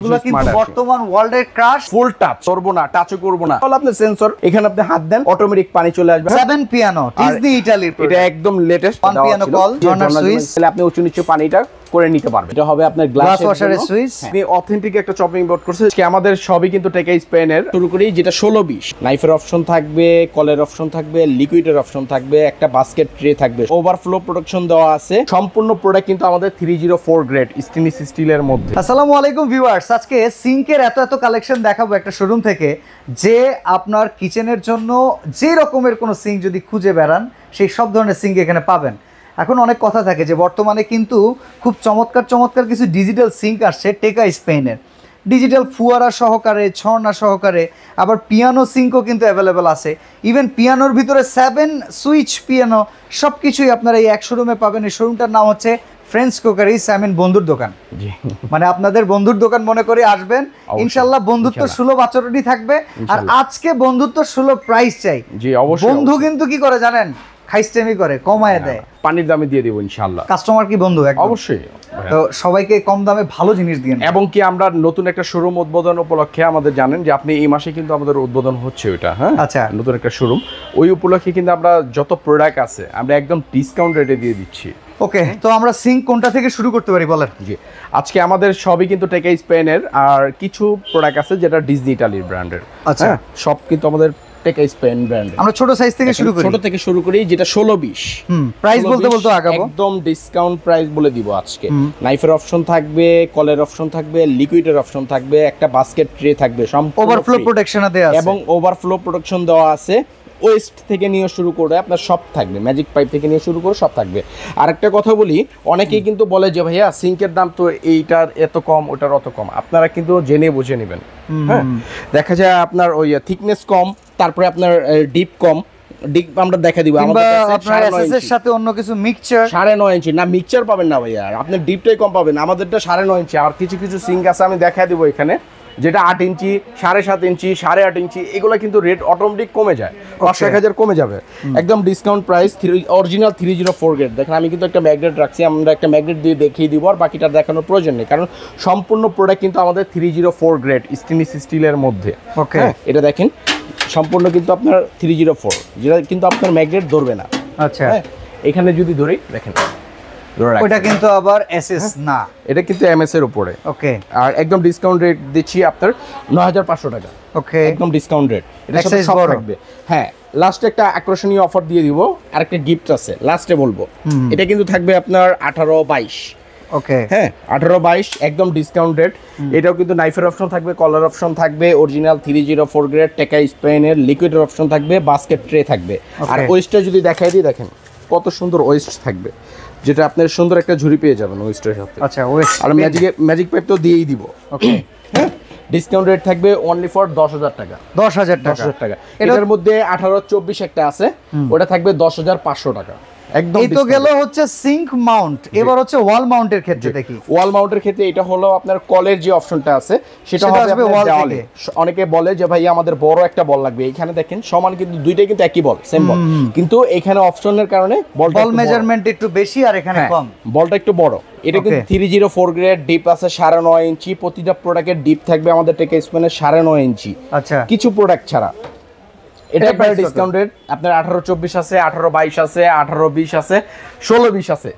এগুলো কিন্তু বর্তমান ওয়ার্ল্ডের ক্রাশ, ফুল টাচ করব না, টাচও করব না। তাহলে আপনি সেন্সর এখানে আপনি হাত দেন, অটোমেটিক পানি চলে আসবে। 7 পিয়ানো ডিজনি ইতালির, এটা একদম latest. 1 piano call, corner switch, তাহলে আপনি উঁচু নিচু পানিটা করে নিতে পারবেন। এটা হবে আপনার গ্লাস ওয়াশারের সুইচ। আপনি অথেন্টিক একটা চপিং বোর্ড করছে। আজকে আমাদের সবই কিন্তু টেকা স্পেনের। শুরু করি যেটা 16-20, নাইফের অপশন থাকবে, কলের অপশন থাকবে, লিকুইডের অপশন থাকবে, একটা বাস্কেট ট্রে থাকবে, ওভারফ্লো প্রোটেকশন দেওয়া আছে। সম্পূর্ণ প্রোডাক্ট কিন্তু আমাদের 304 গ্রেড স্টেনলেস স্টিলের মধ্যে। আসসালামু আলাইকুম ভিউয়ার্স, আজকে সিঙ্কের এত কালেকশন দেখাবো একটা শোরুম থেকে, যে আপনার কিচেনের জন্য যে রকমের কোনো সিঙ্ক যদি খুঁজে বেড়ান সেই সব ধরনের সিঙ্ক এখানে পাবেন। এখন অনেক কথা থাকে যে বর্তমানে কিন্তু খুব চমৎকার কিছু ডিজিটাল সিঙ্ক আসছে টেকা স্পেনের, ডিজিটাল ফুয়ারা সহকারে, ঝর্ণা সহকারে, আবার পিয়ানো সিঙ্কও কিন্তু অ্যাভেলেবেল আছে। ইভেন পিয়ানোর ভিতরে 7 সুইচ পিয়ানো, সব কিছুই আপনারা এই এক শোরুমে পাবেন। এই শোরুমটার নাম হচ্ছে ফ্রেন্ডস কুকারিজ, বন্ধুর দোকান। মানে আপনাদের বন্ধুর দোকান মনে করে আসবেন, ইনশাল্লাহ বন্ধুত্ব সুলভ আচরণই থাকবে। আর আজকে বন্ধুত্ব সুলভ প্রাইস চাই। বন্ধু কিন্তু কি করে জানেন, খাইস্টেমি করে, কমায় দেয়, পানির দামে দিয়ে দেব ইনশাআল্লাহ। কাস্টমার কি বন্ধু একদম, অবশ্যই। তো সবাইকে কম দামে ভালো জিনিস দিন। এবং কি আমরা নতুন একটা শোরুম উদ্বোধন উপলক্ষে, আমাদের জানেন যে আপনি এই মাসে কিন্তু আমাদের উদ্বোধন হচ্ছে ওইটা, হ্যাঁ আচ্ছা, নতুন একটা শোরুম। ওই উপলক্ষে কিন্তু আমরা যত প্রোডাক্ট আছে আমরা একদম ডিসকাউন্ট রেটে দিয়ে দিচ্ছি। ওকে, তো আমরা সিঙ্ক কোনটা থেকে শুরু করতে পারি বলেন? জি, আজকে আমাদের সবই কিন্তু টেকা স্পেনের, আর কিছু প্রোডাক্ট আছে যেটা ডিজনি ইতালির ব্র্যান্ডের। আচ্ছা, সব কিন্তু আমাদের টেকা স্পেন ব্র্যান্ডের। আমরা ছোট সাইজ থেকে শুরু করি, ছোট থেকে শুরু করি যেটা 16-20। প্রাইস বলতে আগাবো, একদম ডিসকাউন্ট প্রাইস বলে দিব আজকে। নাইফের অপশন থাকবে, কলের অপশন থাকবে, লিকুইডের অপশন থাকবে, একটা বাস্কেট ট্রে থাকবে, ওভারফ্লো প্রোটেকশন দেওয়া আছে, এবং ওভারফ্লো প্রোটেকশন দেওয়া আছে। ওয়েস্ট থেকে নিয়ে শুরু করে আপনার সব থাকবে, ম্যাজিক পাইপ থেকে নিয়ে শুরু করে সব থাকবে। আর একটা কথা বলি, অনেকেই কিন্তু বলে যে ভাইয়া সিঙ্কের দাম তো এইটার এত কম, ওটার অত কম। আপনারা কিন্তু জেনে বুঝে নেবেন। হ্যাঁ, দেখা যায় আপনার ওই থিকনেস কম, তারপরে আপনার ডিপ কম। ডিপ আমরা দেখা দিব আমাদের আপনার এসএস এর সাথে অন্য কিছু মিক্সচার 9.5 ইঞ্চি না, মিক্সচার পাবেন না ভাইয়া, আপনি ডিপটাই কম পাবেন। আমাদেরটা 9.5 ইঞ্চি। আর কিছু কিছু সিঙ্ক আছে আমি দেখা দিব এখানে, যেটা 8 ইঞ্চি, 7.5 ইঞ্চি, 8.5 ইঞ্চি। এগুলো কিন্তু রেট অটোমেটিক কমে যায়, 500-1000 কমে যাবে। একদম ডিসকাউন্ট প্রাইস, অরিজিনাল 304 গ্রেড। দেখেন আমি কিন্তু একটা ম্যাগনেট রাখছি, আমরা একটা ম্যাগনেট দিয়ে দেখিয়ে দিব, আর বাকিটা দেখানোর প্রয়োজন নেই, কারণ সম্পূর্ণ প্রোডাক্ট কিন্তু আমাদের 304 গ্রেড স্টেনলেস স্টিলের মধ্যে। ওকে, এটা দেখেন সম্পূর্ণ কিন্তু আপনার 304, যেটা কিন্তু আপনার ম্যাগনেট ধরবে না। আচ্ছা, এখানে যদি ধরি দেখেন, ওটা কিন্তু আবার এসএস না, এটা কিন্তু এমএস এর উপরে। ওকে, আর একদম ডিসকাউন্ট রেট দিচ্ছি আপনার 9500 টাকা। ওকে, একদম ডিসকাউন্ট রেট। এটা সাথে সব থাকবে। হ্যাঁ, লাস্টে একটা আকর্ষণীয় অফার দিয়ে দিব, আর একটা গিফট আছে লাস্টে বলবো। এটা কিন্তু থাকবে আপনার 18-22। ওকে, হ্যাঁ 18-22 একদম ডিসকাউন্ট রেট। এটাও কিন্তু নাইফের অপশন থাকবে, কলার অপশন থাকবে, অরিজিনাল 304 গ্রেড টেকা স্পেনের, লিকুইডের অপশন থাকবে, বাস্কেট ট্রে থাকবে। আর ওয়েস্টটা যদি দেখাই দিই, দেখেন কত সুন্দর ওয়েস্ট থাকবে, যেটা আপনার সুন্দর একটা ঝুড়ি পেয়ে যাবেন ওয়েস্টের সাথে। আচ্ছা, ওয়েস্ট আর ম্যাজিক পাইপ তো দিয়েই দিব। ওকে, হ্যাঁ, ডিসকাউন্ট রেট থাকবে অনলি ফর 10,000 টাকা। 10,000 টাকা। এটার মধ্যে 18-24 একটা আছে, ওটা থাকবে 10,500 টাকা। একদম এই তো গেল হচ্ছে সিঙ্ক মাউন্ট। এবার হচ্ছে ওয়াল মাউন্টের ক্ষেত্রে দেখি। ওয়াল মাউন্টের ক্ষেত্রে এটা হলো আপনার কলের যে অপশনটা আছে সেটা হবে ওয়াল থেকে। অনেকে বলে যে ভাই আমাদের বড় একটা বল লাগবে, এখানে দেখেন সমান কিন্তু দুইটাই কিন্তু একই বল, সেম বল, কিন্তু এখানে অপশনের কারণে বল মেজারমেন্ট একটু বেশি আর এখানে কম, বলটা একটু বড়। এটা কিন্তু 304 গ্রেড, ডিপ আছে 9.5 ইঞ্চি। প্রতিটা প্রোডাক্টের ডিপ থাকবে আমাদের টেকা স্পেনের 9.5 ইঞ্চি। আচ্ছা, কিছু প্রোডাক্ট ছাড়া। এটা একবার ডিসকাউন্ট রেট আপনার 18-24 আছে, 18-22 আছে, 18-20 আছে, 16-20 আছে।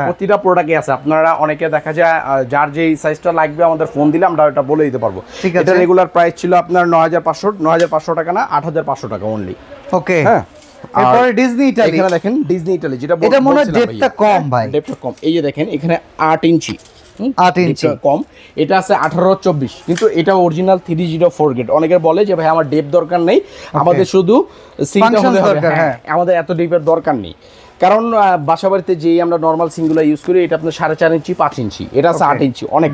প্রতিটা প্রোডাক্টে আছে। আপনারা অনেকে দেখা যায় যার যেই সাইজটা লাগবে আমাদের ফোন দিলে আমরা এটা বলে দিতে পারবো। এটা রেগুলার প্রাইস ছিল আপনার 9,500 টাকা না, 8,500 টাকা অনলি। ওকে, হ্যাঁ। এরপরে ডিজনি ইতালি, এখানে দেখেন ডিজনি ইতালি, যেটা এটা মনে হয় ডেপথটা কম ভাই, ডেপথটা কম। এই যে দেখেন এখানে 8 ইঞ্চি, 8 ইঞ্চি কম। এটা আছে 18-24, কিন্তু এটা অরিজিনাল 304 গ্রেড। অনেকে বলে যে ভাই আমার ডেপ দরকার নেই, আমাদের শুধু সিঙ্কটা হলে হবে। হ্যাঁ, আমাদের এত ডেপের দরকার নেই, কারণ বাসাবাড়িতে যেই আমরা নর্মাল সিঙ্গুলো ইউজ করি, এটা আপনার 4.5 ইঞ্চি, 5 ইঞ্চি, এটা আছে 8 ইঞ্চি। অনেক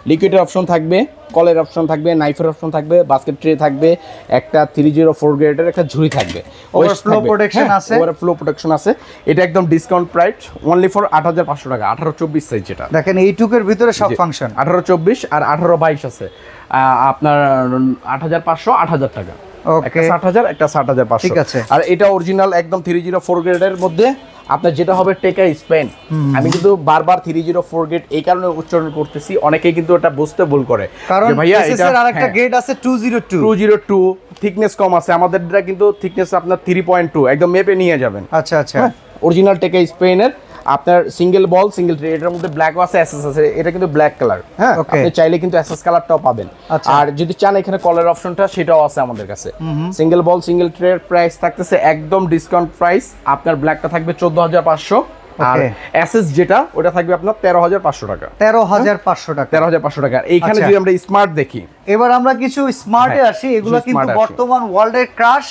লিকুইডের অপশন থাকবে, কলের অপশন থাকবে, নাইফের অপশন থাকবে, বাস্কেট ট্রে থাকবে, একটা 304 গ্রেডের একটা ঝুড়ি থাকবে, ওভারফ্লো প্রোটেকশন আছে, ওভারফ্লো প্রোটেকশন আছে। এটা একদম ডিসকাউন্ট প্রাইস অনলি ফর 8,500 টাকা। 18-24 সাইজ, যেটা দেখেন এইটুকের ভিতরে সব ফাংশন। 18-24 আর 18-22 আছে আপনার 8,500, 8,000 টাকা। ওকে, 60,000, একটা 60,500। ঠিক আছে। আর এটা অরিজিনাল একদম 304 গ্রেডের মধ্যে আপনার যেটা হবে টেকা স্পেন। আমি কিন্তু বারবার 304 গ্রেড এই কারণে উচ্চারণ করতেছি, অনেকেই কিন্তু এটা বুঝতে ভুল করে কারণ যে ভাইয়া এসএস এর আরেকটা গ্রেড আছে 202 থিকনেস কম আছে, আমাদেরটা কিন্তু থিকনেস আপনার 3.2 একদম মেপে নিয়ে যাবেন। আচ্ছা আচ্ছা, অরিজিনাল টেকা স্পেনের আপনার সিঙ্গেল বল সিঙ্গেল ট্রে, এটার মধ্যে ব্ল্যাকও আছে এসএস আছে, এটা কিন্তু ব্ল্যাক কালার। হ্যাঁ, আপনি চাইলে কিন্তু এসএস কালারটাও পাবেন। আর যদি চান এখানে কলার অপশনটা সেটাও আছে আমাদের কাছে। সিঙ্গেল বল সিঙ্গেল ট্রের প্রাইস থাকতেছে একদম ডিসকাউন্ট প্রাইস, আপনার ব্ল্যাকটা থাকবে 14500, আর এসএস যেটা ওটা থাকবে আপনার 13500 টাকা। 13500 টাকা, 13500 টাকা। এইখানে যদি আমরা স্মার্ট দেখি, এবার আমরা কিছু স্মার্টে আসি। এগুলো কিন্তু বর্তমান ওয়ার্ল্ডের ক্রাশ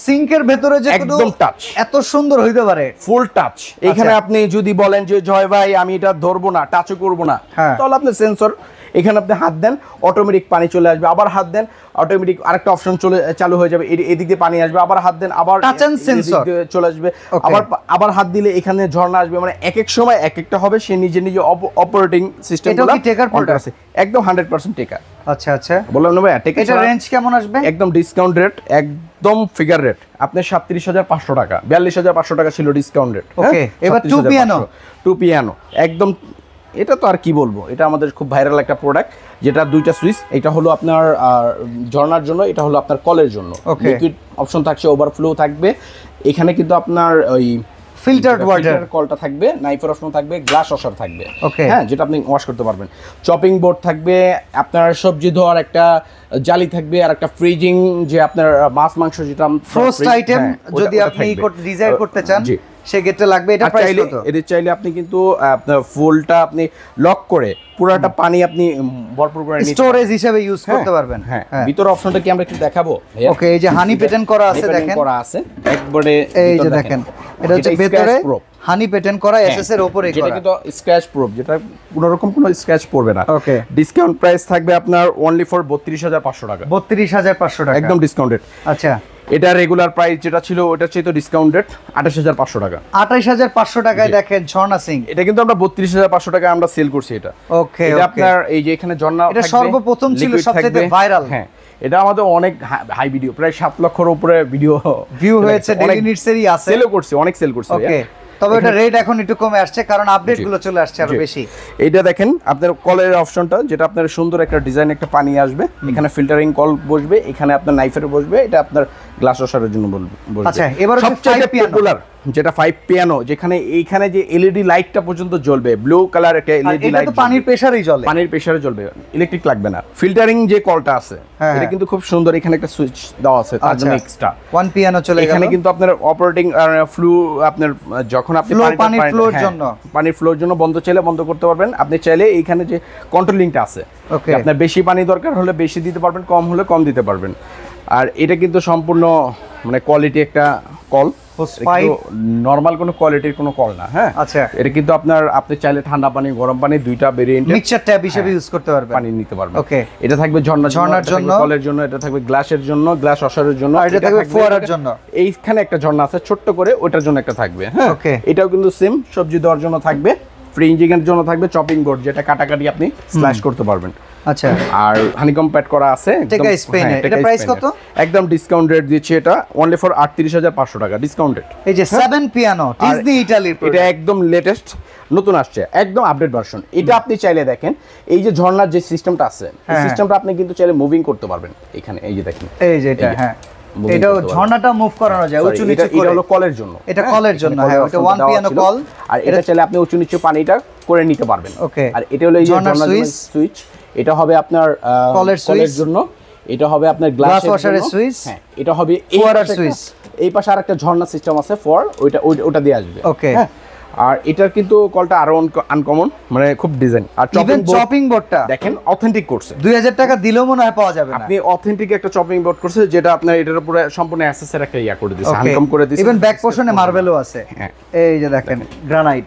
সিঙ্কের ভেতরে যে একদম টাচ এত সুন্দর হইতে পারে, ফুল টাচ। এখানে আপনি যদি বলেন যে জয় ভাই আমি এটা ধরবো না, টাচও করবো না, তাহলে আপনি সেন্সর এখানে আপনি হাত দেন অটোমেটিক পানি চলে আসবে, আবার হাত দেন অটোমেটিক আরেকটা অপশন চালু হয়ে যাবে, এদিক দিয়ে পানি আসবে, আবার হাত দেন আবার টাচ এন্ড সেন্সর চলে আসবে, আবার হাত দিলে এখানে ঝর্ণা আসবে। মানে এক এক সময় এক একটা হবে, সে নিজে নিজে অপারেটিং সিস্টেমগুলো আছে একদম 100% টেকা। আচ্ছা আচ্ছা, বললাম না ভাই টেকা। এটা রেঞ্জ কেমন আসবে? একদম ডিসকাউন্ট রেট, একদম ফিগার রেট, আপনি 37500 টাকা, 42500 টাকা ছিল ডিসকাউন্ট রেট। ওকে, এবার টু পিয়ানো একদম, এটা তো আর কি বলবো, এটা আমাদের খুব ভাইরাল একটা প্রোডাক্ট, যেটা দুইটা সুইচ, এটা হলো আপনার ঝর্ণার জন্য, এটা হলো আপনার কলের জন্য। লিকুইড অপশন থাকছে, ওভারফ্লো থাকবে, এখানে কিন্তু আপনার ওই ফিল্টারড ওয়াটার কলটা থাকবে, নাইফের অপশন থাকবে, গ্লাস ওয়াশার থাকবে। হ্যাঁ, যেটা আপনি ওয়াশ করতে পারবেন। চপিং বোর্ড থাকবে, আপনার সবজি ধোয়ার একটা জালি থাকবে, আর একটা ফ্রিজিং, যে আপনার মাছ মাংস যেটা ফ্রোস্ট আইটেম যদি আপনি ডিজাইন করতে চান সেক্ষেত্রে লাগবে। এটা প্রাইস কত? এদের চাইলে আপনি কিন্তু আপনার ফুলটা আপনি লক করে পুরোটা পানি আপনি ভরপুর করে স্টোরেজ হিসেবে ইউজ করতে পারবেন। হ্যাঁ, ভিতর অপশনটা কি আমরা একটু দেখাবো? ওকে, এই যে হানি প্যাটার্ন করা আছে, দেখেন করা আছে একবারে, এই যে দেখেন, এটা হচ্ছে ভিতরে হানি প্যাটার্ন করা এসএস এর উপরে করা, যেটা কিন্তু স্ক্র্যাচ প্রুফ, যেটা কোনো রকম কোনো স্ক্র্যাচ পড়বে না। ওকে, ডিসকাউন্ট প্রাইস থাকবে আপনার অনলি ফর 32500 টাকা। 32500 টাকা একদম ডিসকাউন্টেড। আচ্ছা, এটা রেগুলার প্রাইস যেটা ছিল ওটা চেয়ে তো ডিসকাউন্ট রেট 28500 টাকা। 28500 টাকায় দেখেন ঝর্ণা সিং। এটা কিন্তু আমরা 32500 টাকা আমরা সেল করছি এটা। ওকে, এটা আপনার এই যে এখানে ঝর্ণা এটা সর্বপ্রথম ছিল, সবচেয়ে ভাইরাল। হ্যাঁ, এটা আমাদের অনেক হাই ভিডিও, প্রায় 7 লক্ষের উপরে ভিডিও ভিউ হয়েছে, ডেইলি নিডসেরই আছে, সেলও করছি, অনেক সেল করছি। ওকে, তবে এটা রেট এখন একটু কমে আসছে কারণ আপডেট গুলো চলে আসছে আরো বেশি। এইটা দেখেন আপনার কলের অপশনটা, যেটা আপনার সুন্দর একটা ডিজাইন, একটা পানি আসবে, এখানে ফিল্টারিং কল বসবে, এখানে আপনার নাইফের বসবে, এটা আপনার গ্লাস ওয়াশারের জন্য বসবে। আচ্ছা, এবার সবচেয়ে পপুলার যেটা 5 পিয়ানো, যেখানে এইখানে যে এলইডি লাইটটা পর্যন্ত জ্বলবে, ব্লু কালার একটা এলইডি লাইট, এটা তো পানির প্রেসারেই জ্বলে, পানির প্রেসারে জ্বলবে, ইলেকট্রিক লাগবে না। ফিল্টারিং যে কলটা আছে এটা কিন্তু খুব সুন্দর, এখানে একটা সুইচ দেওয়া আছে তার জন্য এক্সট্রা 1 পিয়ানো চলে গেল। এখানে কিন্তু আপনার অপারেটিং ফ্লো, আপনার যখন আপনি পানির ফ্লোর জন্য, পানির ফ্লোর জন্য বন্ধ চাইলে বন্ধ করতে পারবেন। আপনি চাইলে এইখানে যে কন্ট্রোলিংটা আছে, আপনার বেশি পানি দরকার হলে বেশি দিতে পারবেন, কম হলে কম দিতে পারবেন। আর এটা কিন্তু সম্পূর্ণ মানে কোয়ালিটি একটা কল, নরমাল কোনো কোয়ালিটির কোনো কল না। হ্যাঁ, আচ্ছা, এটা কিন্তু আপনি চাইলে ঠান্ডা পানি গরম পানি দুইটা ভেরিয়েন্ট মিক্সচার ট্যাব হিসেবে ইউজ করতে পারবেন, পানি নিতে পারবেন। ওকে, এটা থাকবে ঝর্ণার জন্য, কলের জন্য, এটা থাকবে গ্লাসের জন্য, গ্লাস ওয়াশারের জন্য, আর এটা থাকবে ফোয়ারার জন্য। এইখানে একটা ঝর্ণা আছে ছোট্ট করে, ওটার জন্য একটা থাকবে। হ্যাঁ, ওকে, এটাও কিন্তু সেম সবজি দেওয়ার জন্য থাকবে, ফ্রিজিং এর জন্য থাকবে, চপিং বোর্ড যেটা কাটাকাটি আপনি স্ল্যাশ করতে পারবেন। আচ্ছা, আর হানিকম প্যাড করা আছে টেকা স্পেনে। এটা প্রাইস কত? একদম ডিসকাউন্ট রেট দিচ্ছি এটা অনলি ফর 38500 টাকা ডিসকাউন্ট রেট। এই যে 7 পিয়ানো ডিজনি ইতালির, এটা একদম লেটেস্ট নতুন আসছে, একদম আপডেট ভার্সন। এটা আপনি চাইলে দেখেন এই যে ঝর্ণার যে সিস্টেমটা আছে, এই সিস্টেমটা আপনি কিন্তু চাইলে মুভিং করতে পারবেন। এখানে এই যে দেখেন, এই যে এটা, হ্যাঁ, এটা ঝর্ণাটা মুভ করানো যায় উঁচু নিচু করে। এটা হলো কলের জন্য, এটা কলের জন্য। হ্যাঁ, এটা 1 পিয়ানো কল, আর এটা চাইলে আপনি উঁচু নিচু পানিটা করে নিতে পারবেন। ওকে, আর এটা হলো এই যে ঝর্ণার সুইচ, এটা হবে আপনার কলের জন্য, এটা হবে আপনার গ্লাস ওয়াশারের সুইচ। হ্যাঁ, এটা হবে ফোয়ারার সুইচ। এই পাশে আরেকটা ঝর্ণা সিস্টেম আছে ফর, ওটা দিয়ে আসবে। ওকে, আর এটার কিন্তু কলটা আরো আনকমন, মানে খুব ডিজাইন। আর চপিং বোর্ডটা দেখেন অথেন্টিক করছে, 2000 টাকা দিলেও মনে হয় পাওয়া যাবে না। আপনি অথেন্টিক একটা চপিং বোর্ড করছে, যেটা আপনার এটার উপরে সম্পূর্ণ অ্যাসেসের একটা ইয়া করে দিয়েছে, আনকম করে দিয়েছে। ইভেন ব্যাক পোর্শনে মার্বেলও আছে। হ্যাঁ, এই যে দেখেন গ্রানাইট।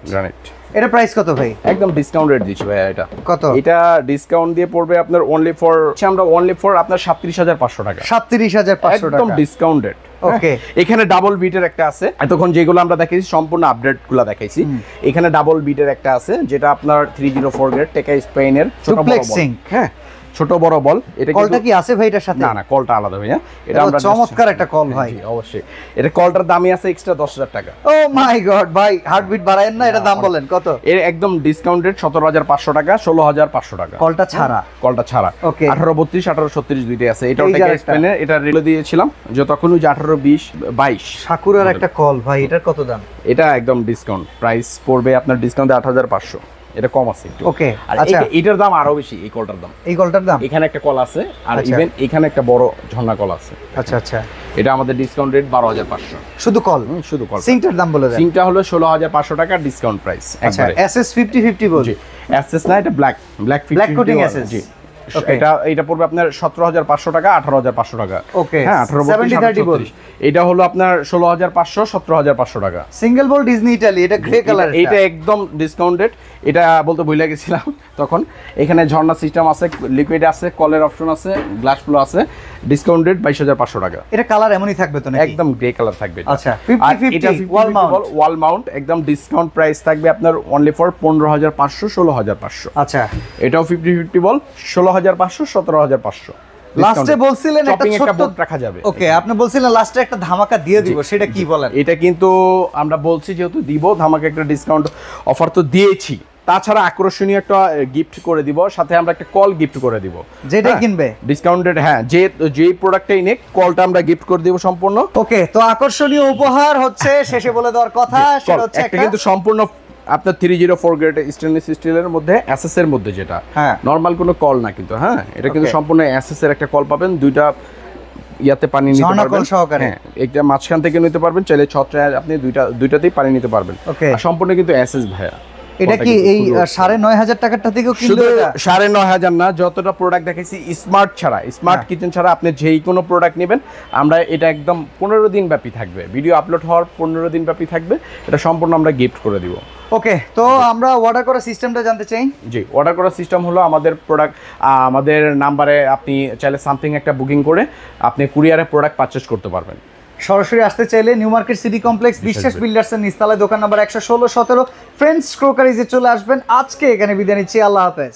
এটা প্রাইস কত ভাই? একদম ডিসকাউন্ট রেট দিচ্ছি ভাই। এটা কত? এটা ডিসকাউন্ট দিয়ে পড়বে আপনার অনলি ফর আপনার 37500 টাকা। 37500 টাকা একদম ডিসকাউন্ট রেট। ওকে, এখানে ডাবল বিটের একটা আছে, এতক্ষণ যেগুলো আমরা দেখাইছি সম্পূর্ণ আপডেটগুলো দেখাইছি। এখানে ডাবল বিটের একটা আছে, যেটা আপনার 304 গ্রেড টেকা স্পেনের ছোট বড়। হ্যাঁ, ছোট বড় বল। এটা কলটা কি আছে ভাই এটার সাথে? না না, কলটা আলাদা ভাইয়া। এটা আমরা চমৎকার একটা কল ভাই। জি অবশ্যই। এটা কলটার দামই আছে এক্সট্রা 10,000 টাকা। ও মাই গড ভাই, হার্টবিট বাড়ায়েন না, এটা দাম বলেন কত? এর একদম ডিসকাউন্টেড 17,500 টাকা, 16,500 টাকা কলটা ছাড়া। কলটা ছাড়া। ওকে। 1832 1836 দুইটাই আছে। এটা ওটাকে স্পেনের, এটা রেলে দিয়েছিলাম যতক্ষণ ওই যে 18 20 22 সাকুরার একটা কল ভাই, এটার কত দাম? এটা একদম ডিসকাউন্ট প্রাইস পড়বে আপনার ডিসকাউন্টে 8,500। এটা কম আছে একটু। ওকে। আর আচ্ছা, এটার দাম আরো বেশি এই কলটার দাম। এই কলটার দাম? এখানে একটা কল আছে আর আচ্ছা। ইভেন এখানে একটা বড় ঝর্ণা কল আছে। আচ্ছা আচ্ছা, এটা আমাদের ডিসকাউন্ট রেট 12,500 শুধু কল? শুধু কল। সিংটার দাম বলে দেন। সিংটা হলো 16,500 টাকা ডিসকাউন্ট প্রাইস আচ্ছা, একবারে। এসএস 50 বল? জি এসএস না, এটা ব্ল্যাক 50 কোটিং এসএস। জি এটা পড়বে আপনার 17,500 টাকা, 18,500 টাকা। ওকে। হ্যাঁ 18 বল। এটা হলো আপনার 16,500 17,500 টাকা। সিঙ্গেল বল ডিজনি ইতালি, এটা গ্রে কালার। এটা একদম ডিসকাউন্টেড। এটা বলতে ভুলে গেছিলাম তখন। এখানে ঝর্ণা সিস্টেম আছে, লিকুইড আছে, কলের অপশন আছে, গ্লাস ফ্লো আছে। ডিসকাউন্টেড 22,500 টাকা। এটা কালার এমনই থাকবে তো নাকি? একদম গ্রে কালার থাকবে। আচ্ছা, আর 50 এটা ওয়াল মাউন্ট একদম ডিসকাউন্ট প্রাইস থাকবে আপনার অনলি ফর 15,500 16,500। আচ্ছা, এটাও 50 বল 16,500 17,500। লাস্টে বলছিলেন একটা ছোট্ট বোর্ড রাখা যাবে। ওকে, আপনি বলছিলেন লাস্টে একটা ধামাকা দিয়ে দিব, সেটা কি বলেন? এটা কিন্তু আমরা বলছি যেহেতু দিব ধামাকা একটা ডিসকাউন্ট অফার তো দিয়েছি, তাছাড়া আকর্ষণীয় একটা গিফট করে দিব, সাথে আমরা একটা কল গিফট করে দিব যেটাই কিনবে ডিসকাউন্টেড। হ্যাঁ, যেই প্রোডাক্টটাই নেক কলটা আমরা গিফট করে দিব সম্পূর্ণ। ওকে, তো আকর্ষণীয় উপহার হচ্ছে শেষে বলে দেওয়ার কথা, সেটা হচ্ছে একটা কিন্তু সম্পূর্ণ আপনার 304 গ্রেড স্টেনলেস স্টিলের মধ্যে এসএস এর মধ্যে, যেটা নরমাল কোনো কল না কিন্তু। হ্যাঁ, এটা কিন্তু সম্পূর্ণ এসএস এর একটা কল পাবেন। দুইটা ইয়াতে পানি নিতে পারবেন। হ্যাঁ, একটা মাঝখান থেকে নিতে পারবেন, চাইলে ছত্রায় আপনি দুইটাতেই পানি নিতে পারবেন। আর সম্পূর্ণ কিন্তু এসএস ভাইয়া। এটা কি এই 9,500 টাকারটা থেকেও কিনলে? 9,500 না, যতটা প্রোডাক্ট দেখাইছি স্মার্ট কিচেন ছাড়া আপনি যেই কোনো প্রোডাক্ট নেবেন, আমরা এটা একদম 15 দিন ব্যাপী থাকবে, ভিডিও আপলোড হওয়ার 15 দিন ব্যাপী থাকবে। এটা সম্পূর্ণ আমরা গিফট করে দিব। ওকে, তো আমরা অর্ডার করার সিস্টেমটা জানতে চাই। জি, অর্ডার করার সিস্টেম হলো আমাদের প্রোডাক্ট আমাদের নাম্বারে আপনি চাইলে সামথিং একটা বুকিং করে আপনি কুরিয়ারে প্রোডাক্ট পারচেজ করতে পারবেন। সরাসরি আসতে চাইলে নিউ মার্কেট সিটি কমপ্লেক্স বিশ্বাস বিল্ডার্সের নিচতলায় দোকান নাম্বার 116 17 ফ্রেন্ডস ক্রোকারিজে চলে আসবেন। আজকে এখানে বিদায় নিচ্ছি, আল্লাহ হাফেজ।